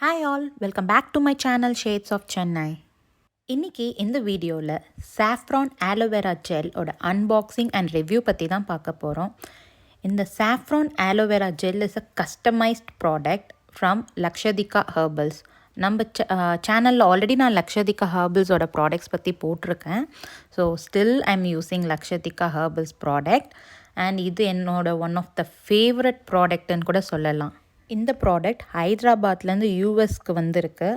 Hi all, welcome back to my channel shades of Chennai. இன்றைக்கி இந்த வீடியோவில் சாஃப்ரான் ஆலோவேரா ஜெல் ஓட அன்பாக்சிங் அண்ட் ரிவ்யூ பற்றி தான் பார்க்க போகிறோம். இந்த saffron aloe vera gel is a customised product from Lakshathika Herbals. நம்ம சேனலில் ஆல்ரெடி நான் லக்ஷதிகா ஹெர்பல்ஸோட ப்ராடக்ட்ஸ் பற்றி போட்டிருக்கேன். So still I am using Lakshathika Herbals product and இது என்னோட ஒன் ஆஃப் த ஃபேவரட் ப்ராடக்ட்னு கூட சொல்லலாம். இந்த ப்ராடக்ட் ஹைதராபாத்லேருந்து யூஎஸ்க்கு வந்திருக்கு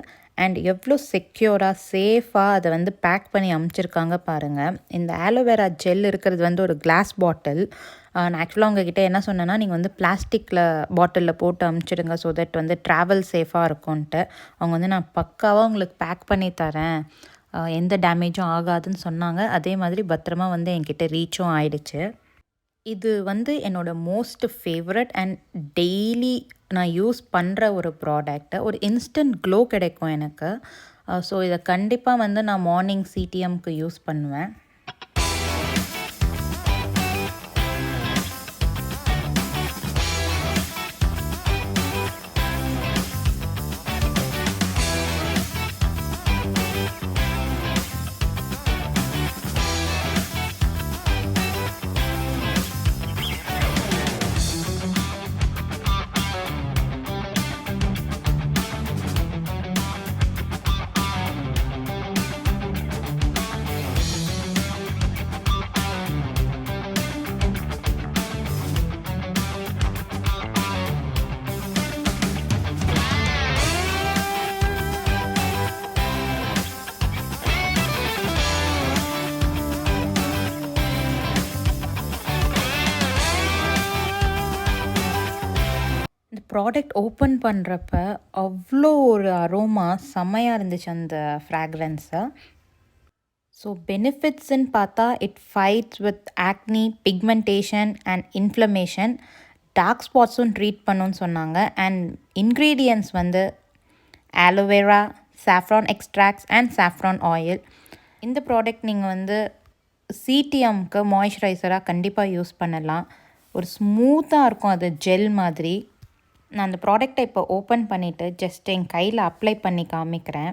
அண்ட் எவ்வளோ செக்யூராக சேஃபாக அதை பேக் பண்ணி அமுச்சிருக்காங்க பாருங்கள். இந்த ஆலோவேரா ஜெல் இருக்கிறது ஒரு கிளாஸ் பாட்டில். நான் ஆக்சுவலாக உங்ககிட்ட என்ன சொன்னேன்னா, நீங்கள் பிளாஸ்டிக்கில் பாட்டிலில் போட்டு அமுச்சிடுங்க ஸோ தட் ட்ராவல் சேஃபாக இருக்கும்ன்ட்டு. அவங்க நான் பக்காவாக உங்களுக்கு பேக் பண்ணி தரேன், எந்த டேமேஜும் ஆகாதுன்னு சொன்னாங்க. அதே மாதிரி பத்திரமா என்கிட்ட ரீச்சும் ஆயிடுச்சு. இது என்னோட மோஸ்ட் ஃபேவரட் அண்ட் டெய்லி நான் யூஸ் பண்ணுற ஒரு ப்ராடக்ட்டு. ஒரு இன்ஸ்டன்ட் க்ளோ கிடைக்கும் எனக்கு. ஸோ இதை கண்டிப்பாக நான் மார்னிங் சிடிஎம்க்கு யூஸ் பண்ணுவேன். ப்ராடக்ட் ஓப்பன் பண்ணுறப்ப அவ்வளோ ஒரு அரோமா செம்மையாக இருந்துச்சு அந்த ஃப்ராக்ரன்ஸை. ஸோ பெனிஃபிட்ஸ்ன்னு பார்த்தா it fights with acne, pigmentation and inflammation, dark ஸ்பாட்ஸும் ட்ரீட் பண்ணுன்னு சொன்னாங்க. And ingredients aloe vera, saffron extracts and saffron oil. இந்த ப்ராடக்ட் நீங்கள் சிடிஎம்க்கு மாய்ஸ்சரைசராக கண்டிப்பாக யூஸ் பண்ணலாம். ஒரு ஸ்மூத்தாக இருக்கும், அது ஜெல் மாதிரி. நான் அந்த ப்ராடக்டை இப்போ ஓப்பன் பண்ணிவிட்டு ஜஸ்ட் என் கையில் அப்ளை பண்ணி காமிக்கிறேன்.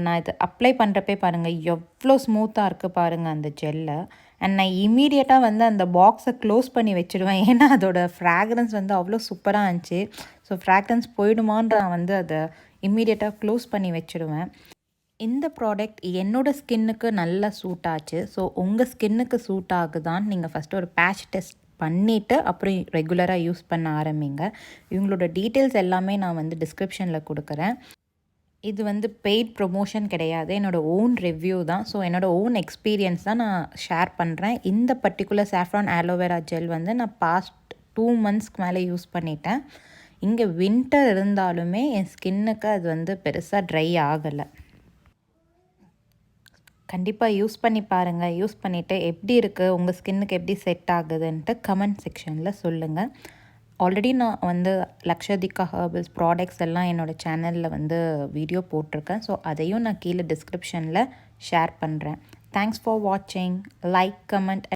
நான் இது அப்ளை பண்ணுறப்பே பாருங்கள் எவ்வளோ ஸ்மூத்தாக இருக்குது பாருங்கள் அந்த ஜெல்லை. அண்ட் நான் இமீடியட்டாக அந்த பாக்ஸை க்ளோஸ் பண்ணி வச்சுடுவேன். ஏன்னா அதோடய ஃப்ராக்ரன்ஸ் அவ்வளோ சூப்பராக இருந்துச்சு. ஸோ ஃப்ராக்ரன்ஸ் போயிடுமான்னு நான் அதை இமீடியட்டாக க்ளோஸ் பண்ணி வச்சுடுவேன். இந்த ப்ராடக்ட் என்னோடய ஸ்கின்னுக்கு நல்லா சூட் ஆச்சு. ஸோ உங்கள் ஸ்கின்னுக்கு சூட் ஆகுதான்னு நீங்கள் ஃபஸ்ட்டு ஒரு பேட்ச் டெஸ்ட் பண்ணிவிட்டு அப்புறம் ரெகுலராக யூஸ் பண்ண ஆரம்பிங்க. இவங்களோட டீட்டெயில்ஸ் எல்லாமே நான் டிஸ்கிரிப்ஷனில் கொடுக்குறேன். இது பெய்ட் ப்ரொமோஷன் கிடையாது, என்னோடய ஓன் ரிவ்யூ தான். ஸோ என்னோடய ஓன் எக்ஸ்பீரியன்ஸ் தான் நான் ஷேர் பண்ணுறேன். இந்த பர்டிகுலர் சாஃப்ரான் ஆலோவேரா ஜெல் நான் பாஸ்ட் 2 monthsக்கு மேலே யூஸ் பண்ணிட்டேன். இங்கே வின்டர் இருந்தாலுமே என் ஸ்கின்னுக்கு அது பெருசாக ட்ரை ஆகலை. கண்டிப்பாக யூஸ் பண்ணி பாருங்கள். யூஸ் பண்ணிவிட்டு எப்படி இருக்குது, உங்கள் ஸ்கின்னுக்கு எப்படி செட் ஆகுதுன்ட்டு கமெண்ட் செக்ஷனில் சொல்லுங்கள். ஆல்ரெடி நான் லக்ஷதிகா ஹெர்பல்ஸ் ப்ராடக்ட்ஸ் எல்லாம் என்னோடய சேனலில் வீடியோ போட்டிருக்கேன். ஸோ அதையும் நான் கீழே டிஸ்கிரிப்ஷனில் ஷேர் பண்ணுறேன். தேங்க்ஸ் ஃபார் வாட்சிங். Like, comment.